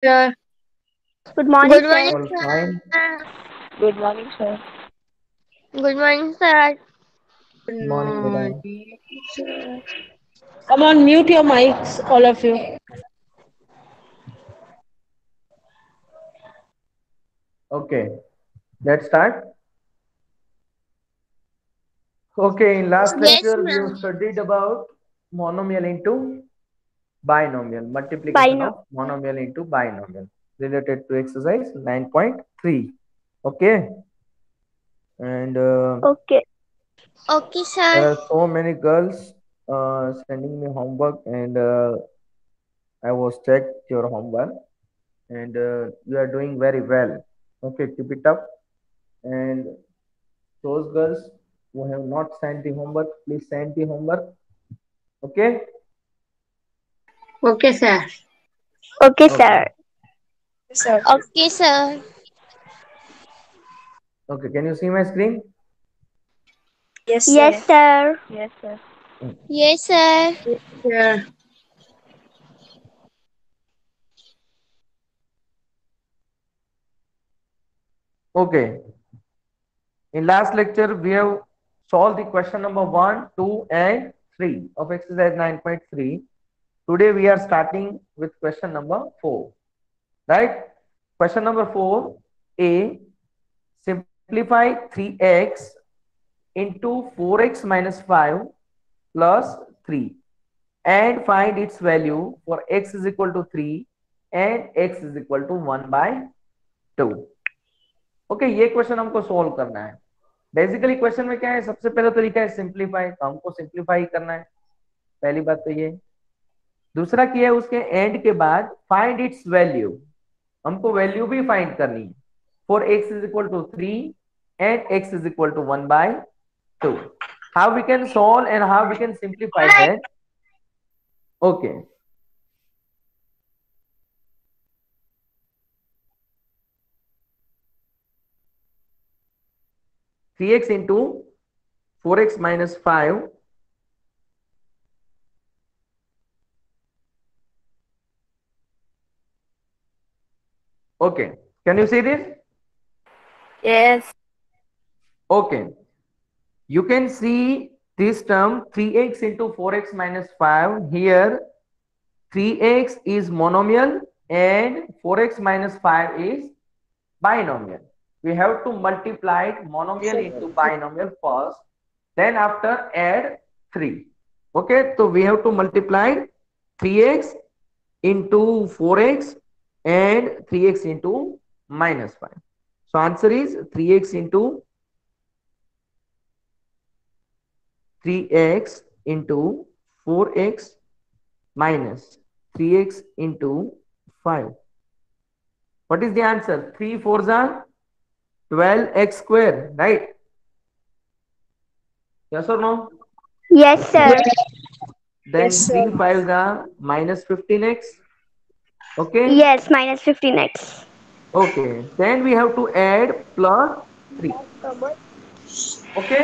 Sir. Good morning, Good sir. morning, All fine? sir. Good morning, sir. Good morning, sir. Good Morning, beta. morning, sir. Come on, mute your mics, all of you. Okay, let's start. Okay, in last Yes, lecture we have ma'am. studied about monomial into binomial, multiplication Bino. of monomial into binomial related to exercise 9.3. Okay, and Okay. Okay, there sir. are so many girls sending me homework, and I was checked your homework, and you are doing very well. Okay, keep it up. And those girls who have not sent the homework, please send the homework. Okay. Okay, sir. Okay, Okay. sir. Sir. Okay, sir. Okay. Can you see my screen? Yes, Yes, sir. sir. Yes, sir. Yes, sir. Sir. Okay. In last lecture, we have solved the question number 1, 2, and 3 of exercise 9.3. Today we are starting with question number 4. Right? Question number 4. A. Simplify 3x into 4x minus 5 plus 3 and find its value for x is equal to 3 and x is equal to 1 by 2. Okay, ये question हमको solve करना है. Basically question में क्या है, सबसे पहला तरीका है सिंप्लीफाई, तो हमको सिंप्लीफाई करना है. पहली बात तो ये. दूसरा किया है उसके एंड के बाद फाइंड इट्स वैल्यू, हमको वैल्यू भी फाइंड करनी है for x is equal to 3 and x is equal to 1 by 2. How we can solve and how we can simplify that. Okay, 3x into 4x minus 5. Okay, can you see this? Yes. Okay, you can see this term 3x into 4x minus 5. Here 3x is monomial and 4x minus 5 is binomial. We have to multiply monomial into binomial first, then after add 3. Okay, so we have to multiply 3x into 4x and 3x into minus 5. So answer is 3x into 3x into 4x minus 3x into 5. What is the answer? 3 4s are 12x square, right? Yes or no? Yes, sir. Yes, Then sir. 3 5s are minus 15x. Okay. Yes, minus 15x. Okay. Then we have to add plus 3. Okay,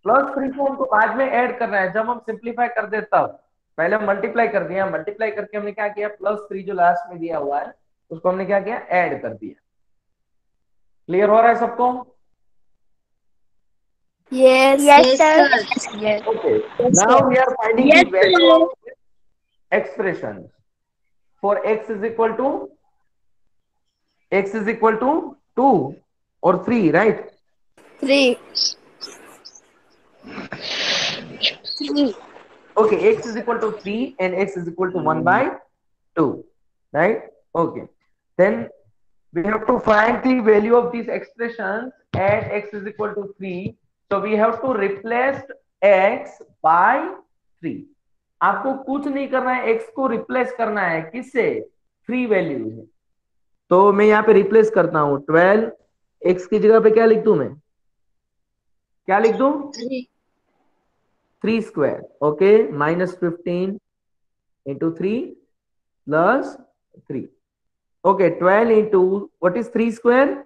plus 3 को हमको बाद में add करना है जब हम simplify कर दे तब. पहले हम मल्टीप्लाई कर दिया, मल्टीप्लाई करके हमने क्या किया, प्लस 3 जो लास्ट में दिया हुआ है उसको हमने क्या किया, ऐड कर दिया. क्लियर हो रहा है सबको? Yes. Yes, Yes, sir. sir. Yes. Okay, Yes, now sir. we are finding the Yes, value sir. of expression for x is equal to 2 or 3, right? 3. 3. Okay, x is equal to 3 and x is equal to 1 by 2, right? Okay, then we have to find the value of these expressions at x is equal to 3. So we have to replace x by 3. आपको कुछ नहीं करना है, x को replace करना है किससे, 3 value है. तो मैं यहाँ पे रिप्लेस करता हूँ 12, x की जगह पे क्या लिख दूं, मैं क्या लिख दूं, 3 square. Okay, minus 15 into 3 plus 3. Okay, 12 into what is 3 square?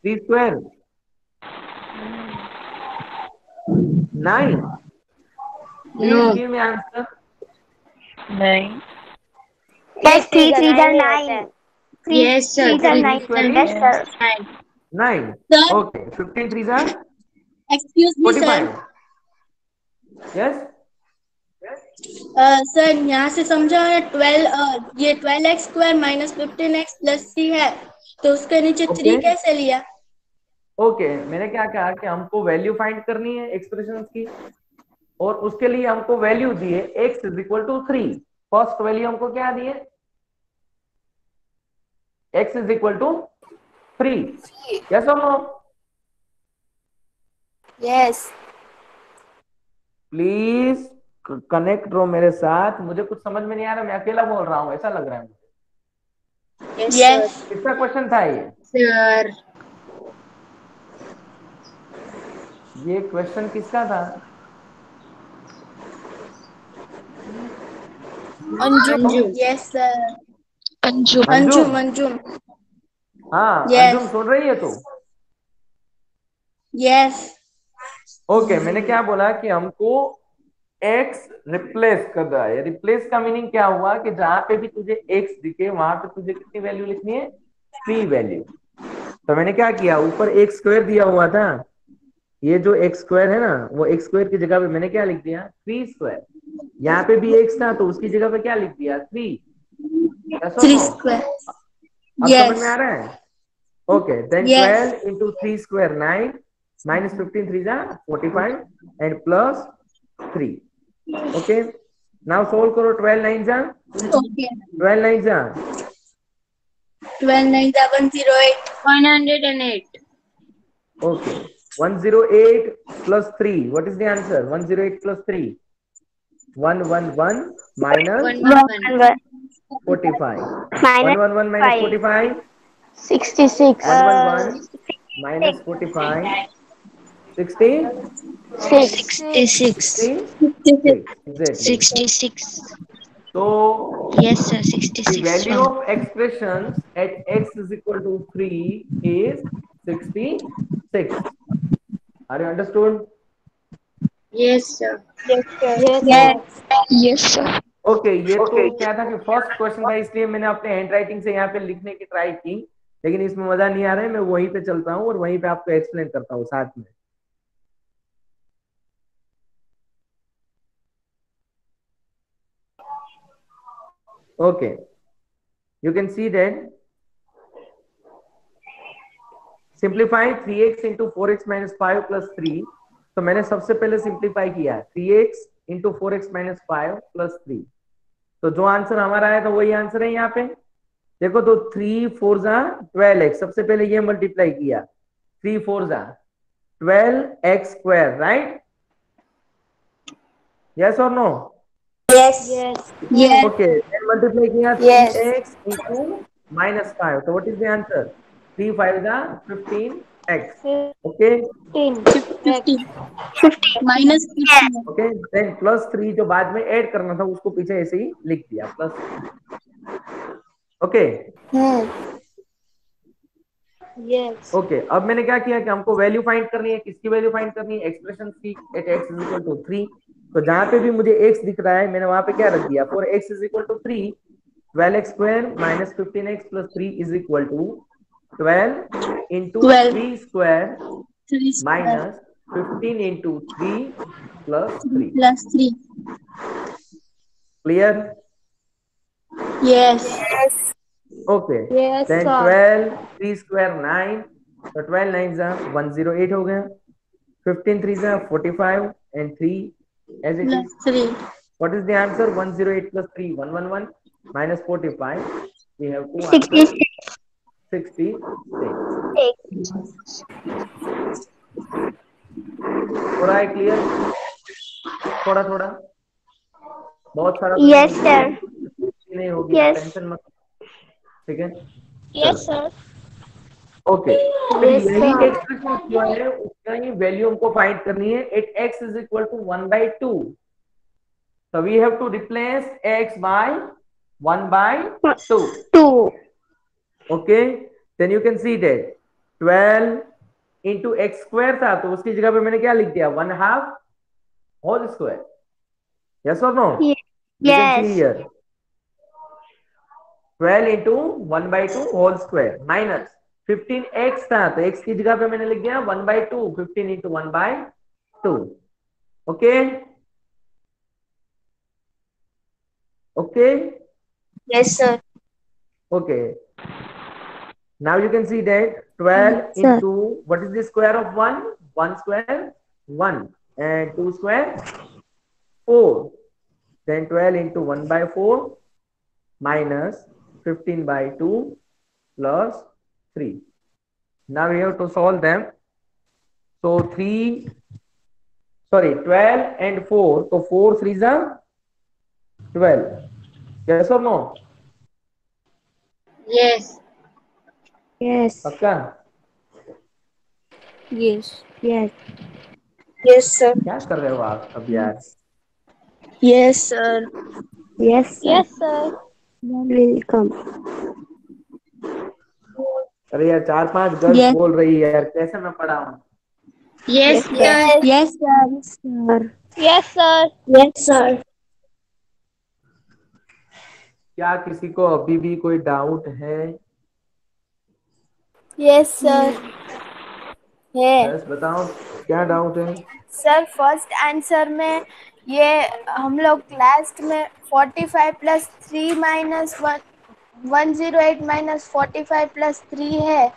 3 square 9. Please No. give me answer. 9. Yes, 3 3 are 9. 3 Yes, sir. 3 are 9. Yes, sir. 9. Sir, Okay. 15 3s are excuse me, sir. 45. Yes. Sir यहाँ से समझा है 12 ये 12x² minus 15x plus 3 है, तो उसके नीचे 3 Okay. कैसे लिया? ओके मैंने क्या कहा कि हमको वैल्यू फाइंड करनी है एक्सप्रेशन की, और उसके लिए हमको वैल्यू दी है x is equal to 3। First value हमको क्या दी है? x is equal to 3। Yes और नो? Yes. प्लीज कनेक्ट रहो मेरे साथ, मुझे कुछ समझ में नहीं आ रहा, मैं अकेला बोल रहा हूँ ऐसा लग रहा है मुझे। Yes, किसका क्वेश्चन था ये? sir. ये क्वेश्चन किसका था? Anju. Yes sir. Anjum. Anjum Anjum. हाँ Yes. अंजुम सुन रही है तू? यस। ओके मैंने क्या बोला कि हमको x रिप्लेस कर रहा है। रिप्लेस का मीनिंग क्या हुआ कि जहां पे भी तुझे x दिखे वहां पे तुझे कितनी वैल्यू लिखनी है? 3 वैल्यू। तो मैंने क्या किया, ऊपर x स्क्वायर दिया हुआ था, ये जो x स्क्वायर है ना, वो x स्क्वायर की जगह पे मैंने क्या लिख दिया? 3 स्क्वायर। यहाँ पे भी x था तो उसकी जगह पे क्या लिख दिया? 3। 3 स्क्वायर। अब समझ में आ यस। रहा है? Okay then Yes. 12 into 3 square 9 minus 15 3 are 45 and plus 3. Okay, now solve करो। 12 9 are Okay. 12 9 are 12 9 108. 108. okay 108 plus 3, what is the answer? 108 plus 3 111 minus 111. 45 Minus 111 minus 5. 45 66. 111 minus 45 60 6. 66 exactly. 66. So Yes, sir. the 66. value of expressions at x is equal to 3 is 66. Are you understood? Yes, sir. Yes. Yes, sir. Okay ये तो क्या था कि first question था, इसलिए मैंने अपने hand writing से यहाँ पे लिखने की ट्राई की, लेकिन इसमें मजा नहीं आ रहा है, मैं वहीं पे चलता हूँ और वहीं पे आपको एक्सप्लेन करता हूँ साथ में। Okay you can see that simplify 3x into 4x minus 5 plus 3। तो मैंने सबसे पहले सिंप्लीफाई किया 3x into 4x minus 5 plus 3। तो जो आंसर हमारा आया था वही आंसर है यहाँ पे। देखो तो 3 4 जा 12x, सबसे पहले ये मल्टीप्लाई किया 3 4 जा 12x स्क्वायर, राइट? यस और no? Yes. Yes. Okay multiply किया Yes. 3x इंटू माइनस 5, तो व्हाट इज द आंसर? 3 5 जा 15x। Okay 50 minus 50. Okay then plus 3 जो बाद में ऐड करना था उसको पीछे ऐसे ही लिख दिया प्लस। Okay Yes. ओके अब मैंने क्या किया कि हमको वैल्यू फाइंड करनी है। किसकी वैल्यू फाइंड करनी है? एक्सप्रेशन की at x is equal to 3। तो जहां पे भी मुझे x दिख रहा है मैंने वहां पे क्या रख दिया? For x is equal to 3 12x square minus 15x plus 3 is equal to 12 into 12. 3 square 3 square minus 15 into 3 plus 3। plus 3. Clear? Yes. Okay Yes, then sir. 12 3 square 9, तो 12 9 108 हो गया। 15 3 45 and 3 as it Plus is. 3. What is the answer? 108 plus 3 111 minus 45. We have to answer 66. हो रहा है clear? थोड़ा थोड़ा बहुत सारा तो Yes, sir. नहीं होगी, Yes. टेंशन मत। ठीक है Yes, sir. ओके फिर Yes, यही sir. एक्सप्रेशन जो है उसका ही वैल्यू हमको फाइंड करनी है at x is equal to 1/2। So we have to replace x by 1/2. 2. Okay, then you can see that 12 into x square था तो उसकी जगह पे मैंने क्या लिख दिया? 1/2 whole square. Yes or no? Yes. You can see here. 12 into 1/2 whole square minus 15x था तो x की जगह पे मैंने लिख दिया 1/2 15 into 1/2 okay okay Yes, sir. okay now you can see that 12 Sir. into what is the square of 1 square 1 and 2 square 4 then 12 into 1/4 minus 15/2 plus 3 now we have to solve them so 12 and 4 so 4 3s are 12 yes or no Yes. Yes. पक्का Yes. Yes. Yes, sir. क्या कर रहे हो आप अब यार Yes, sir. Yes, sir. Yes, sir. Welcome. अरे यार 4-5 गर्ल्स Yes. बोल रही है यार कैसे मैं पढ़ाऊं Yes, sir. Yes, sir. Sir. Yes, sir. Yes, sir. क्या किसी को अभी भी कोई डाउट है Yes, sir. है यस बताओ क्या डाउट है सर फर्स्ट आंसर में ये हम लोग लास्ट में 45 प्लस 3 माइनस 108 माइनस 45 प्लस 3 है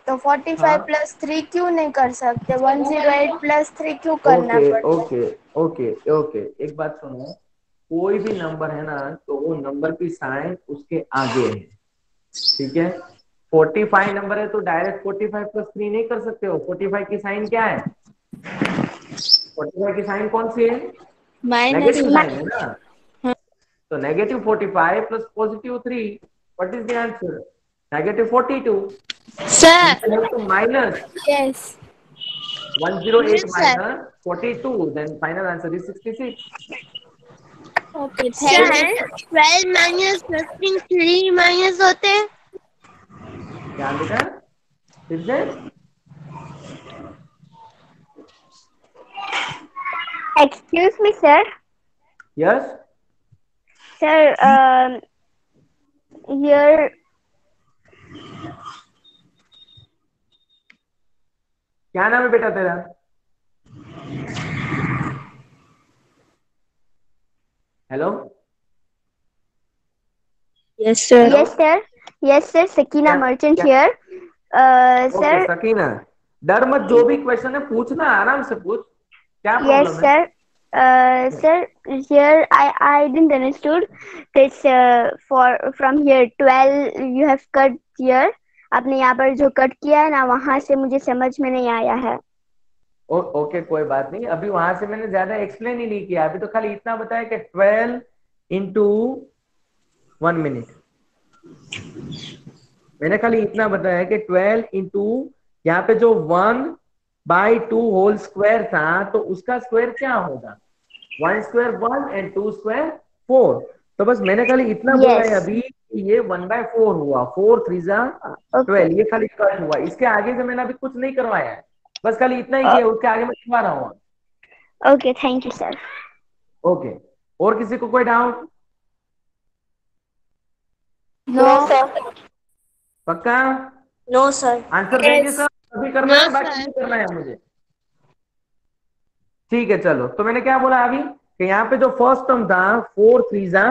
तो 45 हाँ प्लस 3 क्यों नहीं कर सकते 108 प्लस 3 क्यों करना ओके पड़ता है ओके ओके ओके एक बात सुनो कोई भी नंबर है ना तो वो नंबर की साइन उसके आगे है ठीक है 45 नंबर है तो डायरेक्ट 45 प्लस 3 नहीं कर सकते हो 45 की साइन क्या है 45 की साइन कौन सी है माइनस नेगेटिव साइन है ना तो negative 45 plus positive 3 what is the answer negative 42 sir to minus yes 108 Yes, sir. minus 42 then final answer is 66 okay thank you 12 minus 15 3 minus होते हैं क्या बेटा फिर से Excuse me, sir. Yes Sir, here. क्या नाम है बेटा तेरा hello yes sir Yes, sir. Yes, sir. Sakina क्या- Merchant क्या- here. Okay Sir. सकीना डर मत जो भी क्वेश्चन है पूछना आराम से पूछ क्या Yes, प्रॉब्लम है sir. Sir, here I didn't understood this for from here 12 you have cut here. आपने यहाँ पर जो कट किया है ना वहां से मुझे समझ में नहीं आया है. ओके कोई बात नहीं अभी वहां से मैंने ज्यादा एक्सप्लेन ही नहीं किया अभी तो खाली इतना बताया कि 12 इंटू 1 मिनट मैंने खाली इतना बताया कि 12 इंटू यहाँ पे जो 1/2 होल स्क्वायर था तो उसका स्क्वायर क्या होगा 1 स्क्वायर 1 एंड 2 स्क्वायर 4 तो बस मैंने खाली इतना Yes. बोला है अभी कि ये 1/4 हुआ 4 3 जा 12 ये खाली कट हुआ इसके आगे से मैंने अभी कुछ नहीं करवाया है बस खाली इतना ही किया उसके आगे मैं लिखवा रहा हूँ Okay, thank you, sir. Okay और किसी को कोई डाउट नो पक्का नो सर आंसर देंगे सर अभी करना No, है बाकी sir. नहीं करना है मुझे ठीक है चलो तो मैंने क्या बोला अभी कि यहाँ पे जो फर्स्ट टर्म था 4 3 जा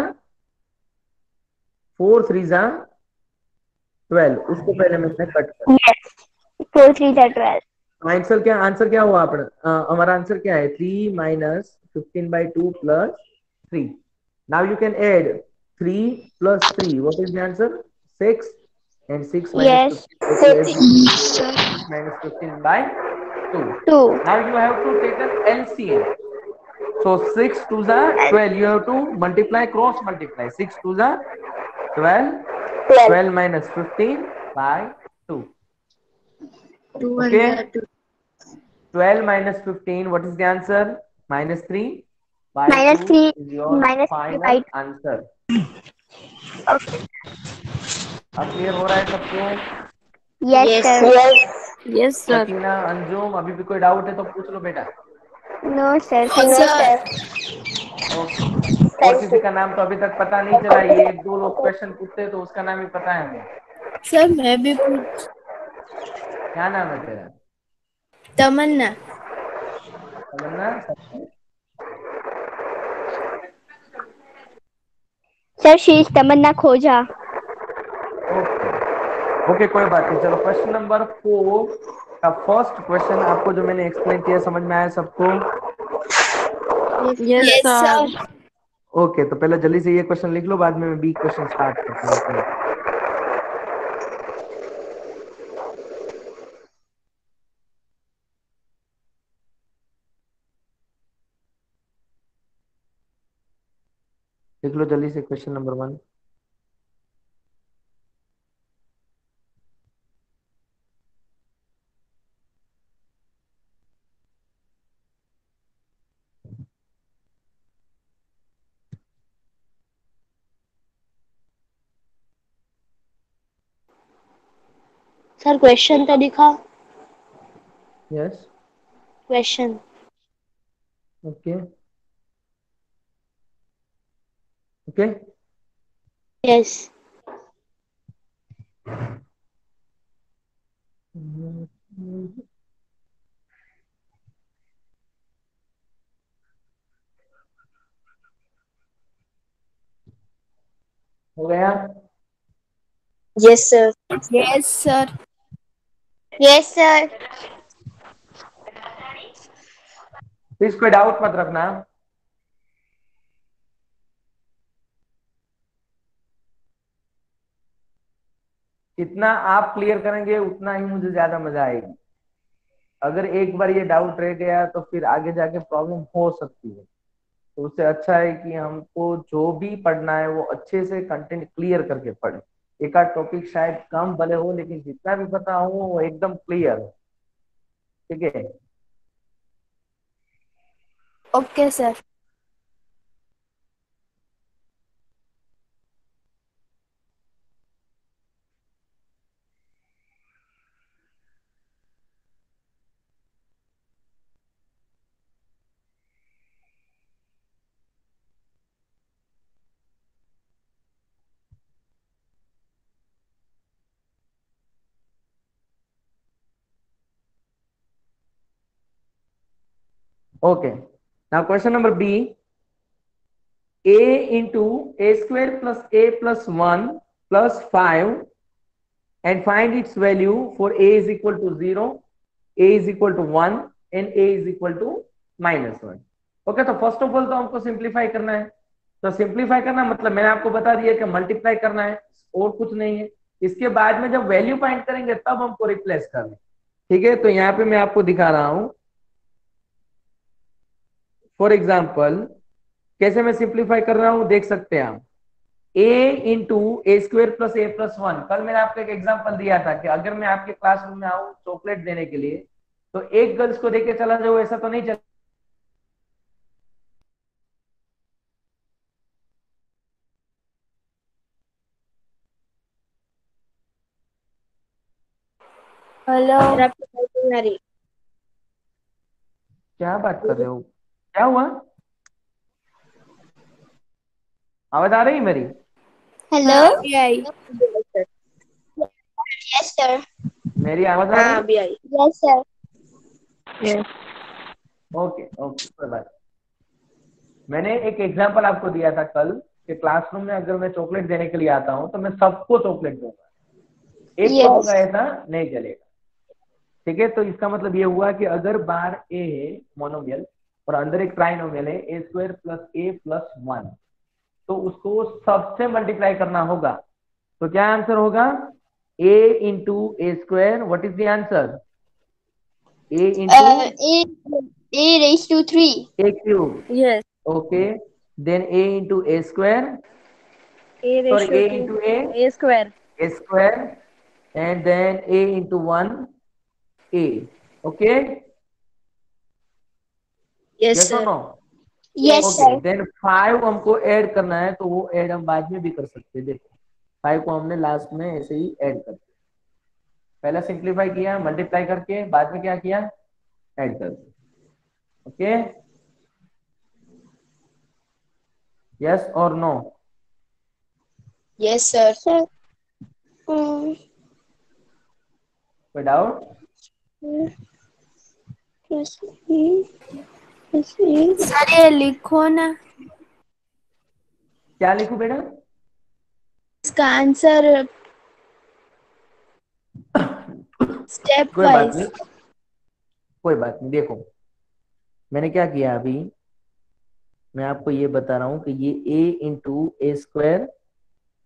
12 उसको पहले मैंने कट कर Yes. 4 3 are 12. आंसर क्या हुआ अपना हमारा आंसर क्या है 3 minus 15/2 plus 3 now you can add 3 plus 3 what is the answer 6 and 6 minus Yes. 15 minus 15/2 2. now you have to take an LCM so 6 to the 12 you have to multiply cross multiply 6 to the 12 12 minus 15/2 okay 12 minus 15 what is the answer minus 3 by Minus 2 3 is your minus 3 final by answer अब clear हो रहा है सबको Yes, Yes. sir. Yes sir Sakina Anjum अभी भी कोई doubt है तो पूछ लो बेटा No, sir. सर ओके और किसी का नाम तो अभी तक पता नहीं चला, ये एक दो लोग क्वेश्चन पूछते हैं तो उसका नाम ही पता है हमें। सर मैं भी पूछ। क्या नाम है तेरा? तमन्ना। तमन्ना। सर शीश तमन्ना खोजा। ओके ओके, कोई बात नहीं। चलो क्वेश्चन नंबर 4 का फर्स्ट क्वेश्चन आपको जो मैंने एक्सप्लेन किया समझ में आया सबको? Yes yes sir. Sir. Okay, तो पहले जल्दी से ये क्वेश्चन लिख लो, बाद में मैं बी क्वेश्चन स्टार्ट करता हूँ। एक मिनट। लिख लो जल्दी से क्वेश्चन नंबर 1। सर क्वेश्चन तो दिखा। Yes. Question. Okay okay. Yes. हो गया? Yes sir. Yes sir. Yes sir. Please कोई डाउट मत रखना। जितना आप क्लियर करेंगे उतना ही मुझे ज्यादा मजा आएगी। अगर एक बार ये डाउट रह गया तो फिर आगे जाके प्रॉब्लम हो सकती है। तो उससे अच्छा है कि हमको जो भी पढ़ना है वो अच्छे से कंटेंट क्लियर करके पढ़े। एक आध टॉपिक शायद कम भले हो, लेकिन जितना भी पता हो वो एकदम क्लियर हो। ठीक है? Okay sir. Okay. Now question number B. A into a square plus a plus 1 plus 5 and find its value for a is equal to 0, a is equal to 1 and a is equal to -1. Okay, तो first of all तो हमको simplify करना है। तो simplify करना मतलब मैंने आपको बता दिया कि मल्टीप्लाई करना है और कुछ नहीं है। इसके बाद में जब वैल्यू फाइंड करेंगे तब हमको रिप्लेस करना है। ठीक है, तो यहाँ पे मैं आपको दिखा रहा हूं। फॉर एग्जाम्पल कैसे मैं सिंप्लीफाई कर रहा हूं देख सकते हैं आप। ए इंटू ए स्क्वेयर प्लस ए प्लस 1। कल मैंने आपको एक एग्जांपल दिया था कि अगर मैं आपके क्लासरूम में आऊं चॉकलेट देने के लिए तो एक गर्ल्स को देके चला जाओ, ऐसा तो नहीं चल। हेलो। सर आपकी बात नहीं आ रही। क्या बात कर रहे हो? क्या हुआ? आवाज आ रही है मेरी? हेलो। हाँ अभी आई। Yes sir. मेरी आवाज आ हाँ रही? अभी आई। Yes sir. Yes. Okay okay, कोई बात। मैंने एक एग्जांपल आपको दिया था कल कि क्लासरूम में अगर मैं चॉकलेट देने के लिए आता हूं तो मैं सबको चॉकलेट दूंगा, एक को दूंगा यस। ऐसा नहीं चलेगा। ठीक है, तो इसका मतलब ये हुआ कि अगर बार ए है मोनोमियल और अंदर एक ट्राइनोमियल है ए स्क्वायर प्लस ए प्लस 1, तो उसको सबसे मल्टीप्लाई करना होगा। तो क्या आंसर होगा? A into a square. What is the answer? A into A raised to 3. A cube. Yes. Okay, then a into a square, a sorry ratio a two into a square. A square and then a into 1 a. Okay, yes yes और sir. No? Yes okay, sir. Then 5 हमको add करना है तो वो add हम बाद में भी कर सकते हैं। देखो 5 को हमने लास्ट में ऐसे ही ऐड कर दिया। पहला सिंप्लीफाई किया मल्टीप्लाई करके, बाद में क्या किया? ऐड कर दिया। Okay, Yes or no? Yes, sir. Sir, कोई doubt? plus E plus E. Sir ये लिखो ना, क्या लिखूं बेटा? इसका आंसर स्टेप कोई बात वाइज। नहीं, कोई बात नहीं। देखो मैंने क्या किया अभी, मैं आपको ये बता रहा हूं कि ये a into a square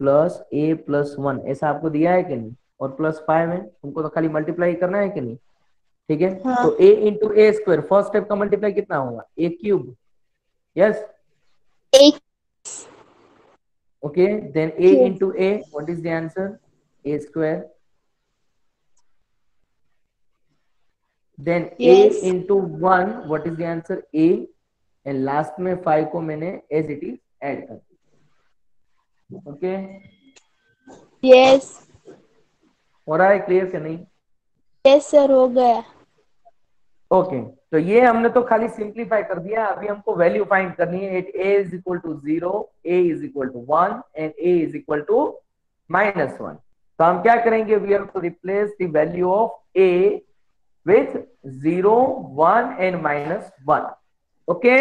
plus A plus one ऐसा आपको दिया है कि नहीं, और प्लस 5 है, तुमको तो खाली मल्टीप्लाई करना है कि नहीं? ठीक है, हाँ। तो a into a square first step का मल्टीप्लाई कितना होगा? A cube. यस, एक okay, then a cube. Into a, what is the answer? A square. Then a yes into one, what is the answer? a, and last में 5 को मैंने as it is add कर दिया। Okay, yes हो रहा है clear कि नहीं? यस सर, हो गया। ओके, तो ये हमने तो खाली सिंप्लीफाई कर दिया। अभी हमको वैल्यू फाइंड करनी है। At a is equal to 0, a is equal to 1 and a is equal to -1। तो हम क्या करेंगे? We have to replace the value of a with 0, 1 and -1। Okay,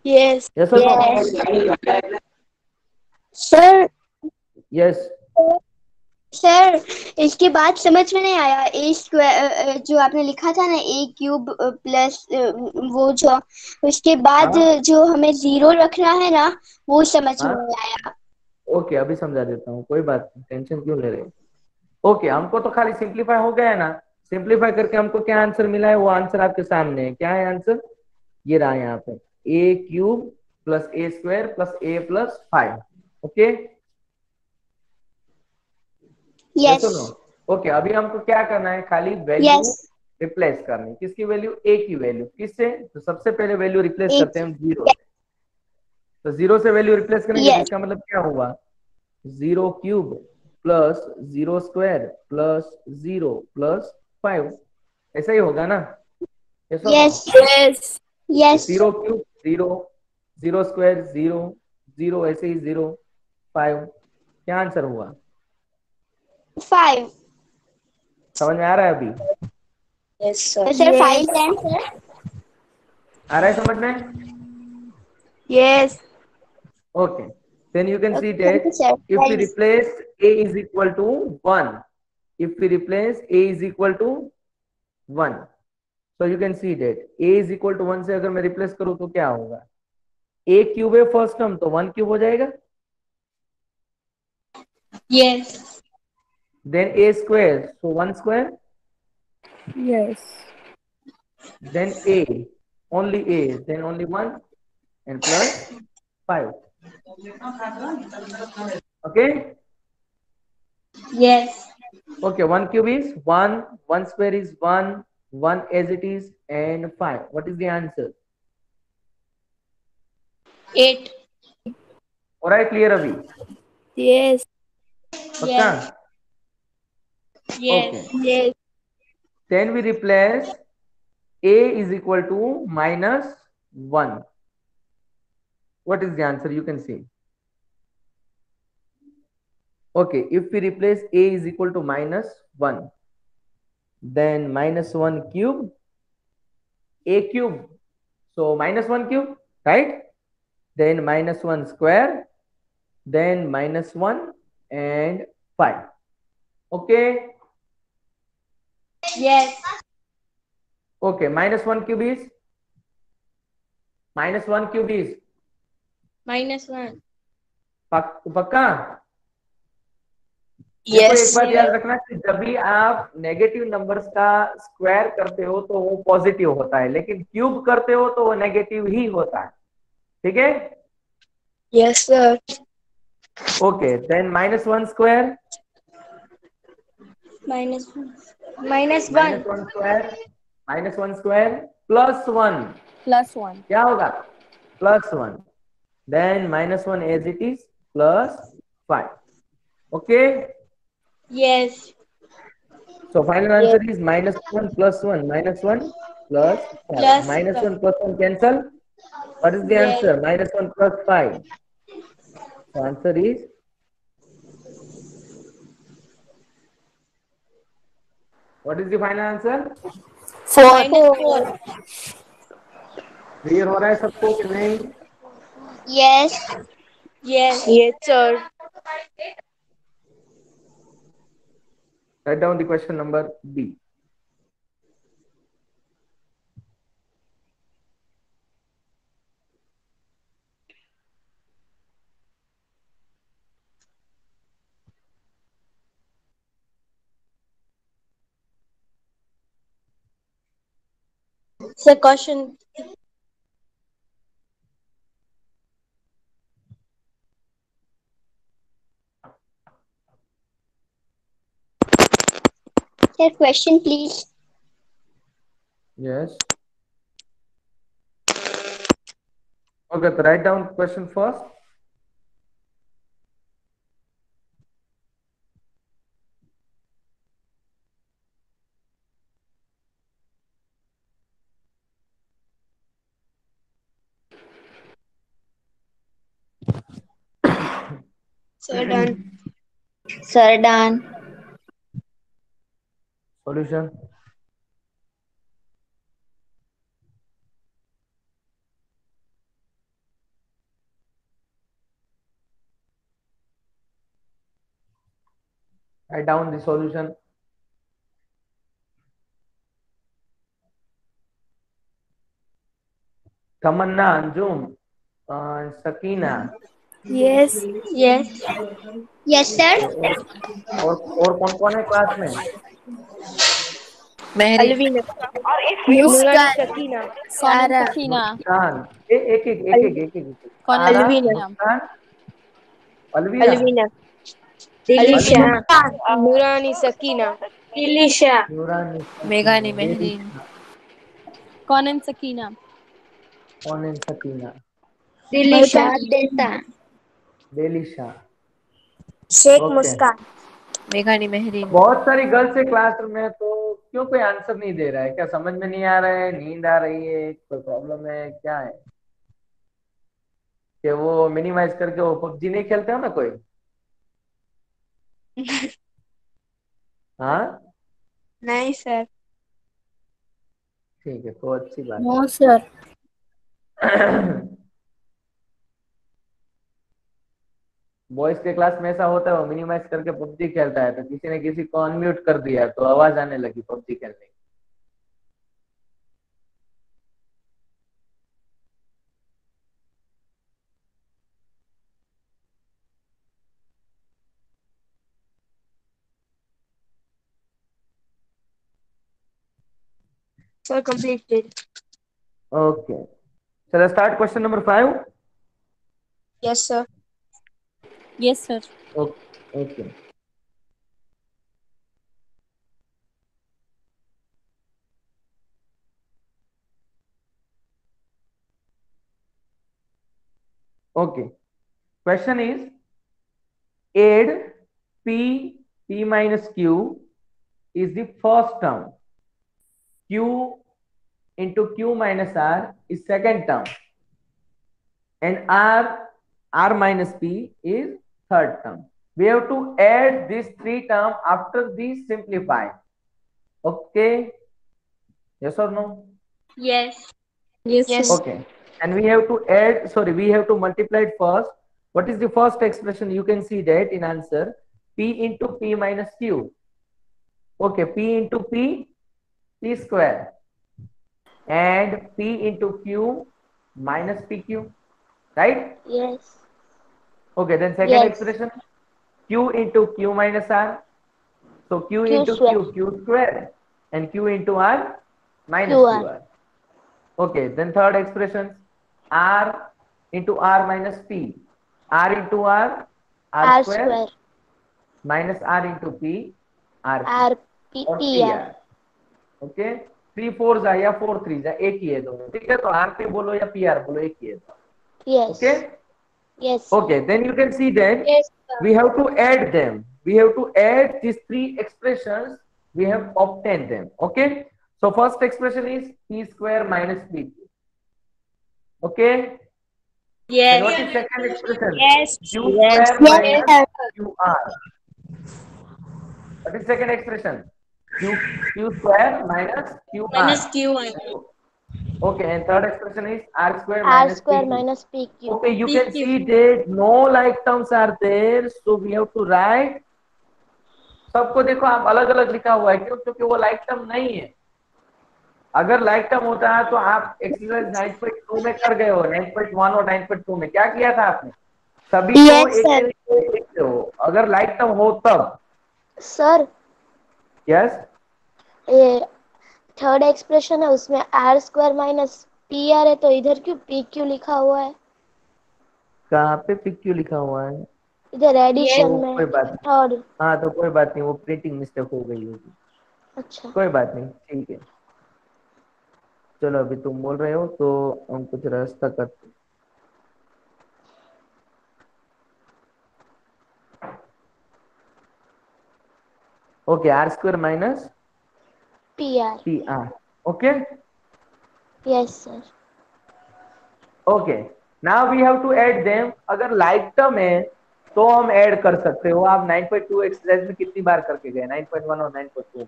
yes yes और नो? सर यस, सर, इसके बाद समझ में नहीं आया। ए स्क्वायर जो आपने लिखा था ना, ए क्यूब प्लस वो जो उसके बाद हाँ जो हमें 0 रखना है ना, वो समझ में हाँ, नहीं आया। ओके, अभी समझा देता हूँ, कोई बात नहीं, टेंशन क्यों ले रहे हो? ओके, हमको तो खाली सिंप्लीफाई हो गया है ना। सिंप्लीफाई करके हमको क्या आंसर मिला है, वो आंसर आपके सामने है। क्या है आंसर? ये रहा यहाँ पे, ए क्यूब प्लस ए स्क्वायर प्लस ए प्लस 5। ओके, यस यस और नो? ओके, अभी हमको क्या करना है? खाली वैल्यू यस रिप्लेस करनी। किसकी वैल्यू? ए की वैल्यू। किससे? तो सबसे पहले वैल्यू रिप्लेस एक करते हैं हम 0 से। तो 0 से वैल्यू रिप्लेस करेंगे तो यस इसका मतलब क्या हुआ? 0 cube plus 0 square plus 0 plus 5, ऐसा ही होगा ना? यस और no? Yes yes yes 0 cube 0, 0 square 0, 0 ऐसे ही 0, 5। क्या आंसर हुआ? 5। समझ में आ रहा है अभी? Yes, sir. सर यस 5 है सर। आ रहा है समझ में? Yes Okay, then you can see thank you that sir. if we thanks. replace a is equal to 1, if we replace a is equal to 1, so you can see that a is equal to 1 से अगर मैं replace करूं तो क्या होगा? a cube है first term, तो 1 cube हो जाएगा। Yes. Then a square, so 1 square, yes then a, only a, then only 1 and plus 5। Okay, Yes. okay, 1 cube is 1, 1 square is 1, 1 as it is, and 5, what is the answer? 8. हो रहा है clear अभी? Yes पक्का? Yes. Okay, yes then we replace a is equal to -1, what is the answer? You can see. Okay, if we replace a is equal to -1, then -1 cube, a cube, so -1 cube, right? Then -1 square, then -1 and 5. Okay, Yes. okay, -1 cube is -1 cube is -1. पक्का? देखो, Yes. एक बात याद रखना कि जब भी आप नेगेटिव नंबर्स का स्क्वायर करते हो तो वो पॉजिटिव होता है, लेकिन क्यूब करते हो तो वो नेगेटिव ही होता है। ठीक है? Yes, sir. Okay, then -1 square, -1. -1 square, -1 square plus 1, +1 क्या होगा? +1, then -1 as it is plus 5। Okay, Yes. so final Yes. answer is -1 plus 1, -1 plus 5, Plus -1 plus 1 cancel, What is the Yes. answer? -1 plus 5. So answer is, what is the final answer? 4. -4. Clear हो रहा है सबको कि नहीं? Yes. Yes. Yes, sir. Write down the question number B. So question. Sir, question please. Yes. Okay, so write down question first. Sir, done. Sir, done. Solution. Write down the solution. Tamanna, Anjum, Sakina. Yes. Yes. Yes, sir. और कौन-कौन है class में? मेहरी, Alvina. Nurani Muskan. Sakina. कौन Sara. Sakina, मुस्कान. एक-एक. कौन सारा, Alvina. मुस्कान, Alvina, Alvina. Dilisha. Alvina, Nurani Sakina. Dilisha. नूरानी, मेघानी, सकीना, मेहरीन, डेलिशा, कौन सकीना, कौन है Sakina, Dilisha. Delta. Delisha. Sheikh okay. Muskan. मेघानी, मेहरीन, बहुत सारी गर्ल्स है क्लास में, तो क्यों कोई आंसर नहीं दे रहा है? क्या समझ में नहीं आ रहा है? नींद आ रही है? कोई प्रॉब्लम है? क्या है? कि वो मिनिमाइज करके वो पबजी नहीं खेलते हो ना कोई? हाँ, नहीं सर. ठीक है, तो अच्छी बात No, sir. है. बॉयज के क्लास में ऐसा होता है, वो मिनिमाइज करके पबजी खेलता है, तो किसी ने किसी को अनम्यूट कर दिया तो आवाज आने लगी पबजी खेलने की. Sir completed. Okay. Shall I start question number 5? Yes sir. Yes sir, Okay. Okay. Question is, add P minus Q is the first term. Q into Q minus R is second term. And R minus P is third term. We have to add these three terms after these simplify. Okay. Yes or no? Yes. Yes Yes. Sir, Okay. And we have to add, sorry, we have to multiply it first. What is the first expression? You can see that in answer. P into P minus Q. Okay. P into P, P square. And P into Q minus PQ. Right? Yes. Okay. Then second Yes. expression. Q into Q minus R. So Q Q into square. Q square. And Q into R minus QR. QR. Okay, then third expression, R into R minus P. R into R, R square, square. minus R into P, R R P और P PR. R. Okay, 3 4 जा या 4 3 जा, एक ही है दोनों. ठीक है, तो R पे बोलो या PR बोलो, एक ही है. Yes. Okay? Yes. Okay, then you can see that Yes. we have to add them. We have to add these three expressions. We have obtained them. Okay. So first expression is P square minus P. Okay. Then Yes. what is second expression? Yes. Q Yes. square minus QR. What is second expression? Q square minus Minus QR. Q1. Okay, and third expression is R square R minus square PQ. minus PQ. Okay, you can PQ. see that no like terms are there, so we have to write. सबको देखो आप अलग अलग लिखा हुआ है, क्यों? क्योंकि वो लाइक टर्म नहीं है। अगर लाइक टर्म होता है तो आप एक्सरसाइज 9.2 में कर गए हो, 9.1 और 9.2 में क्या किया था आपने? सभी को Yes, एक sir. एक लिखते हो, अगर लाइक टर्म हो तब। सर यस, ये थर्ड एक्सप्रेशन है, उसमें R square minus P R है, तो इधर क्यों पी क्यू लिखा हुआ है? कहाँ पे PQ लिखा हुआ है? इधर एडिशन तो में कोई बात नहीं, थर्ड। हाँ तो कोई बात नहीं, वो प्रिंटिंग मिस्टेक हो गई होगी, अच्छा, कोई बात नहीं, ठीक है। चलो अभी तुम बोल रहे हो तो हम कुछ रास्ता करते। Okay, R square minus P R. PR। Okay yes sir. Okay, now we have to add them. अगर लाइक टर्म है तो हम ऐड कर सकते हो। आप 9.2 एक्सरसाइज में कितनी बार करके गए? 9.1 और 9.2 में।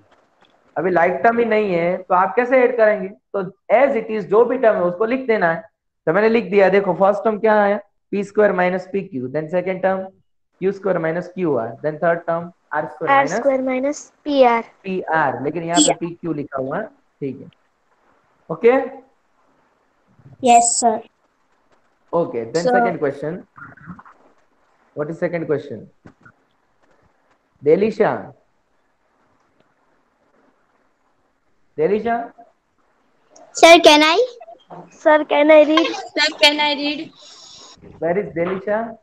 अभी लाइक टर्म ही नहीं है तो आप कैसे ऐड करेंगे? तो एज इट इज जो भी टर्म है उसको लिख देना है। तो मैंने लिख दिया, देखो फर्स्ट टर्म क्या है? P square minus PQ, then second term Q square minus QR, then third term R square minus P R. PR, लेकिन यहाँ पे PQ लिखा हुआ है, ठीक है। Okay Yes, sir. Okay, then So, second question. What is second question? Delisha. Delisha, sir can I? Sir can I read? Sir, can I read? where is Delisha?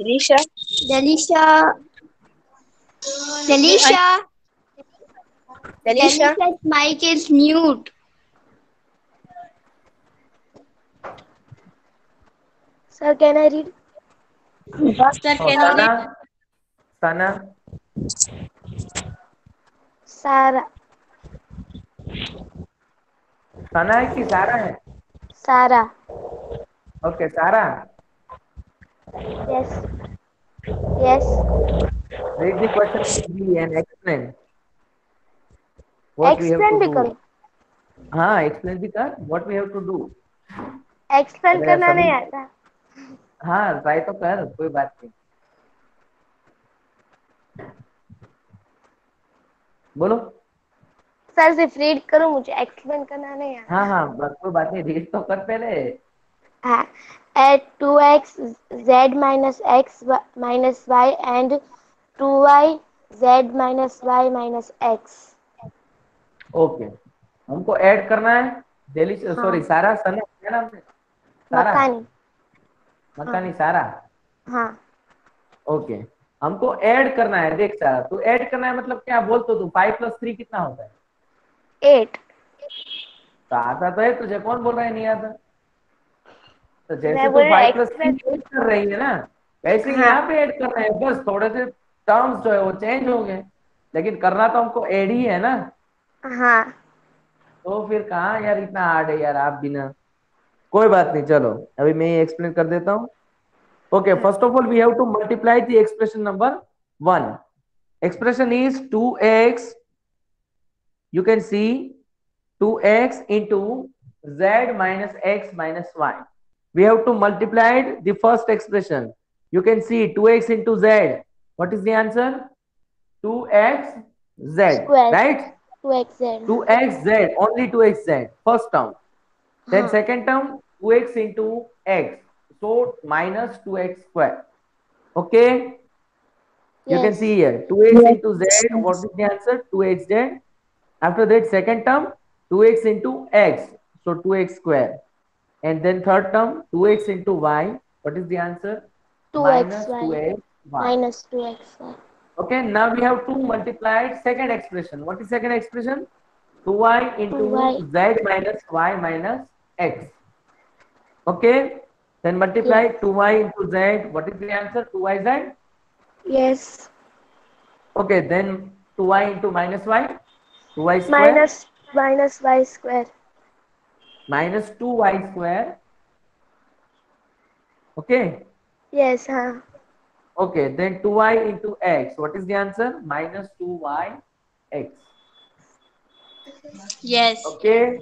Risha. Delisha. Delisha. Delisha. Delisha's mic is mute. Sir, can I read? Sir, Oh, can I read? Sana. Sana. Sara. Sana है कि सारा है? Sara. Okay, Sara. Yes. Yes. Read the question quickly and explain what we have to Explain भी do. करो। हाँ, explain भी कर what we have to do. Explain अरे करना सभी, नहीं आता। हाँ ट्राई तो कर, कोई बात नहीं, बोलो। सर सिर्फ रीड करो, मुझे एक्सप्लेन करना नहीं आता। हाँ हाँ बस कोई बात नहीं, रीड तो कर पहले। हाँ, at 2x z minus x minus y and 2y z minus y minus x। Okay, हमको ऐड करना है दिल्ली, हाँ। सॉरी सारा, सना क्या नाम है? सारा, मकानी। मकानी सारा। हाँ। ओके, हमको ऐड करना है। देख सारा, तो ऐड करना है मतलब क्या? बोल तो तू 5 + 3 कितना होता है? 8। तो आता तो है तुझे, कौन बोल रहा है नहीं आता? तो जैसे मैं तू बोल रहा 5 + एक्सप्लेन। 3 ऐड कर रही है ना, वैसे ही हाँ यहाँ पे ऐड करना है। बस थोड़े से टर्म्स जो है वो चेंज हो गए, लेकिन करना तो हमको ऐड ही है ना। हाँ। तो फिर कहाँ यार इतना हार्ड है यार, आप बिना, कोई बात नहीं। चलो अभी मैं एक्सप्लेन कर देता हूँ। Okay, first of all, we have to multiply the expression number 1. Expression is 2x. You can see 2x into z minus x minus y. We have to multiply the first expression. You can see 2x into z. What is the answer? 2x z, square right? 2xz। 2x z, only 2x z, first term. Then हाँ। second term 2x into x, so minus 2x square. Okay, you can Yes. see here 2x into z. What is the answer? 2xz. After that second term 2x into x, so 2x square. And then third term 2x into y. What is the answer? Minus 2xy 2xy. minus 2xy। Okay, now we have to multiply second expression. What is second expression? 2y into 2y। z minus y minus x. Okay, then multiply Yes। 2y into z. What is the answer? 2yz. Yes। Okay, then 2y into minus y, 2y square. minus y square। minus 2y square. Okay. Yes, हाँ. Okay, then 2y into x. What is the answer? Minus 2y x. Yes. Okay.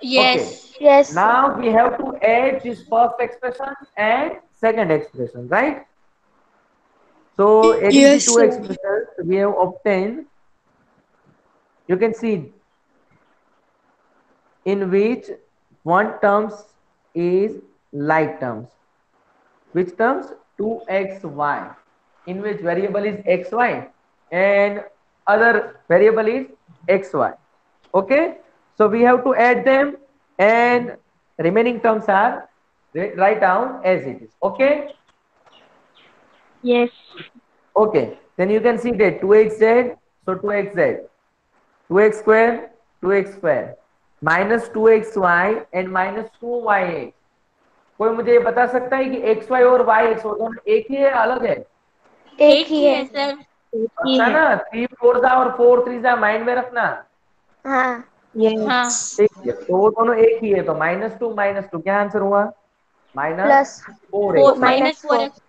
Yes. Okay. Yes. Now we have to add this first expression and second expression, right? So adding the Yes, two sir. expressions we have obtained, you can see in which one terms is like terms. Which terms? 2xy, in which variable is xy and other variable is xy. Okay, so we have to add them and remaining terms are write down as it is. Okay. Yes. Okay, then you can see that 2xz, so 2xz, 2x square, 2x square, minus 2xy and minus 2yx. कोई मुझे ये बता सकता है कि xy और yx दोनों एक ही है अलग है? एक एक ही ही है है. सर। अच्छा ना, 3 4 जा और 4 3 जा माइंड में रखना. हाँ. हाँ। ठीक है, तो वो दोनों एक ही है, तो -2 क्या आंसर हुआ? Plus -4x. Minus four -4. X.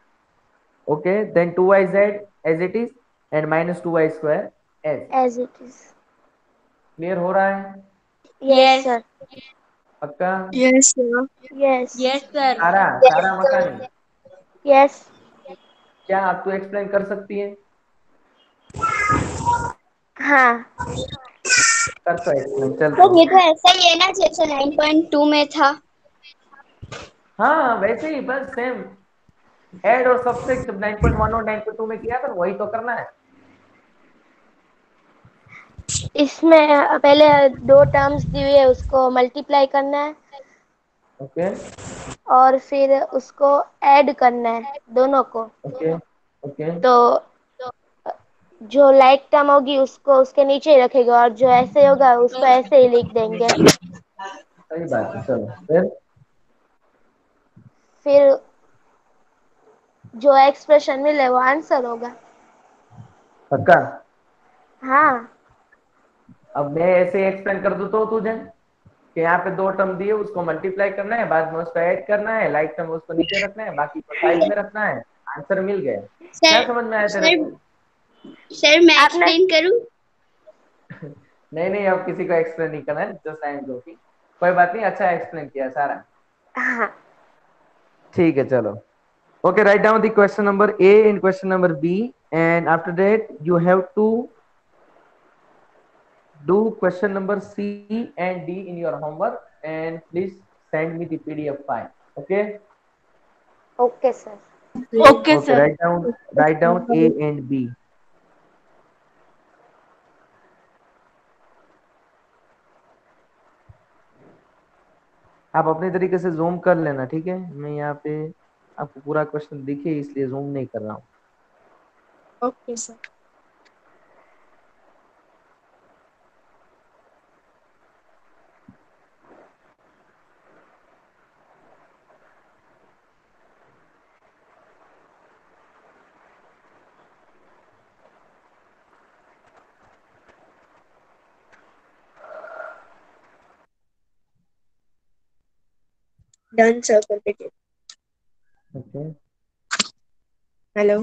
Okay, then 2yz as it is and minus 2y square as. As it is. Clear हो रहा है? Yes, sir. पक्का? Yes sir. Yes. Yes sir. सारा सारा मकानी, Yes. क्या आप तो एक्सप्लेन कर सकती है? हाँ. कर तो एक्सप्लेन, चल सर ये तो. तो ऐसा ही है ना जैसे 9.2 में था। हाँ वैसे ही, बस सेम ऐड और सबट्रैक्ट 9.1 और 9.2 में किया था, वही तो करना है. इसमें पहले दो टर्म्स दी हुई है, उसको मल्टीप्लाई करना है ओके और फिर उसको ऐड करना है दोनों को. ओके ओके, तो जो लाइक टर्म होगी उसको उसके नीचे ही रखेगा और जो ऐसे होगा उसको ऐसे ही लिख देंगे. सही बात है. चलो फिर जो एक्सप्रेशन मिले वो आंसर होगा. पक्का. हाँ. अब मैं ऐसे एक्सप्लेन कर दूं तो तुझे कि यहाँ पे दो टर्म दिए, उसको मल्टीप्लाई करना है, बाद में उसको ऐड करना है, लाइक टर्म उसको नीचे रखना है, बाकी को साइड में रखना है, आंसर मिल गया. क्या सर समझ में आया तेरे सर को? सर मैं आपने एक्सप्लेन करूं? नहीं नहीं, अब किसी को एक्सप्लेन नहीं करना है, जस्ट आई एम जोकिंग. कोई बात नहीं, अच्छा एक्सप्लेन किया सारा. हाँ. ठीक है चलो. Okay, write down the question number A and question number B, and after that you have to do question number C and D in your homework, and please send me the PDF file. Okay. Okay sir. Okay Okay, sir. write down A and B. आप अपने तरीके से zoom कर लेना, ठीक है? मैं यहाँ पे आपको पूरा क्वेश्चन दिखे इसलिए जूम नहीं कर रहा हूँ. Okay sir. Done sir, completed. Okay. Hello.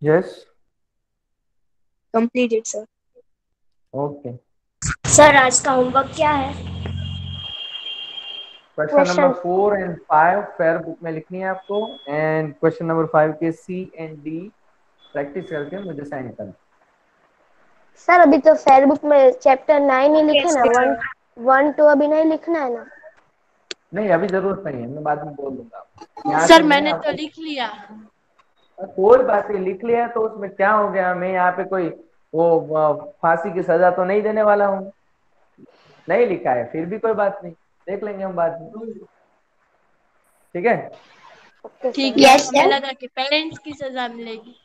Yes. Completed sir. Okay. Sir आज का होमवर्क क्या है? Question number question 4 and 5 fair book में लिखनी है आपको, एंड क्वेश्चन नंबर 5 के C एंड D प्रैक्टिस करके मुझे साइन करना. सर अभी तो फेयर बुक में चैप्टर 9 ही ओके लिखे ना, सर। 1 1 2 अभी नहीं लिखना है ना. नहीं अभी जरूरत नहीं है, मैं बाद में बोल दूंगा. यहाँ से सर मैं मैंने तो आपको, लिख लिया. कोई बात नहीं, लिख लिया तो उसमें क्या हो गया. मैं यहाँ पे कोई फांसी की सजा तो नहीं देने वाला हूँ. नहीं लिखा है फिर भी कोई बात नहीं, देख लेंगे हम बाद में. ठीक है. Okay sir. ठीक है. यस हमें सर। लगा कि पेरेंट्स की सजा मिलेगी.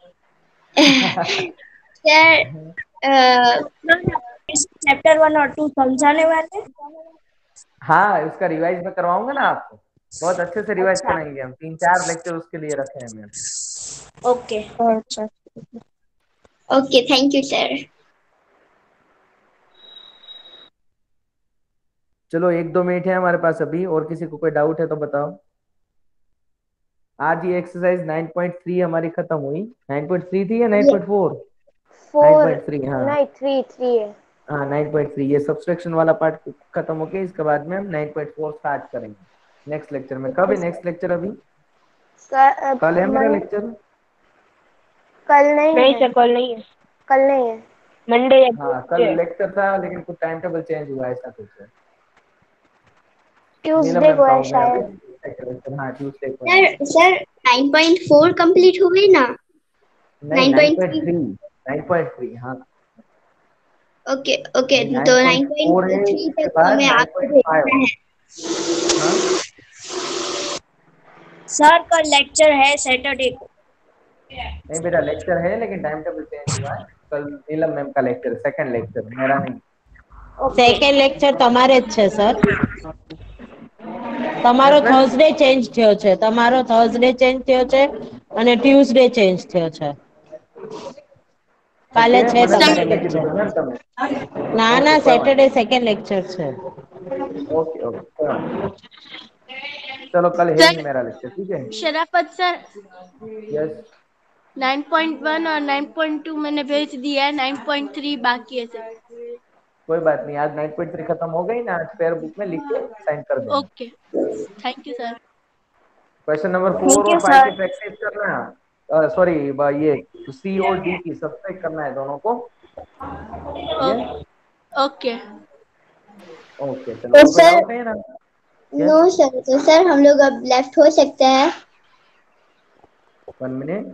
सर चैप्टर 1 और 2 समझाने वाले हैं? हाँ, उसका रिवाइज में करवाऊंगा ना आपको, बहुत अच्छे से रिवाइज अच्छा। कराएंगे हम. 3 4 लेक्चर उसके लिए रखे हैं मैम. ओके अच्छा। Okay, thank you sir. चलो 1-2 मिनट है हमारे पास अभी, और किसी को कोई डाउट है तो बताओ। आज ये एक्सरसाइज 9.3 हमारी खत्म हुई। 9.3 थी या 9.4? 4 9.3, हाँ नहीं 3 है। हाँ 9.3। ये सब्सट्रैक्शन वाला पार्ट खत्म हो गया, इसके बाद में हम 9.4 स्टार्ट करेंगे नेक्स्ट लेक्चर में। कब है नेक्स्ट लेक्चर? अभी कल है मेरा लेक्चर। कल नहीं नहीं है, सर, कॉल नहीं है। कल नहीं है। मंडे या हाँ कल ट्यूसडे। लेक्चर था, लेकिन कुछ टाइम टेबल चेंज हुआ है, ऐसा कुछ है। नीलम ट्यूसडे मैम को का है हो गया अभी शायद। लेक्चर, हाँ ट्यूसडे को है। सर सर 9.4 कंप्लीट हो गई ना? नहीं 9.3। 9.3, 9.3 हाँ। ओके ओके, ये तो 9.4 है, 9.3 इसके तक बाद हमें आपको 9.5। भेजना है। हाँ सर का लेक्चर है सैटरडे को। नहीं बेटा लेक्चर है, लेकिन टाइम टेबल चेंज हुआ है। कल नीलम मैम का लेक्चर, सेकंड लेक्चर, मेरा नहीं। સેકન્ડ લેક્ચર તમારે જ છે સર. તમારો यस मैम। થર્સડે ચેન્જ થયો છે, તમારો થર્સડે ચેન્જ થયો છે અને ટ્યુસડે ચેન્જ થયો છે. કાલે ઓકે છે મને તો તમારે કઈ નથી લેક્ચર. કીધું મેમ તમે। ના ઓકે ના, कोई बात સેટરડે સેકન્ડ લેક્ચર છે. नहीं, ओके ओके कोई बात नहीं। चलो कल है सर नहीं मेरा लेक्चर, ठीक है। शराफत सर, यस 9.1 और 9.2 मैंने भेज दिया है, 9.3 बाकी है सर। कोई बात नहीं, आज 9.3 खत्म हो गई ना, आज फेयर बुक में लिख के साइन कर देना। Okay, thank you sir. Question number 4 thank और यू 5 की सर। प्रैक्टिस करना है। सॉरी, ये सी और डी की सब्सट्रैक्ट करना है दोनों को, ठीक है। ओके ओके चलो, तो और कोई सर, डाउट है ना? नो यस सर, तो सर हम लोग अब लेफ्ट हो सकते हैं। 1 मिनट।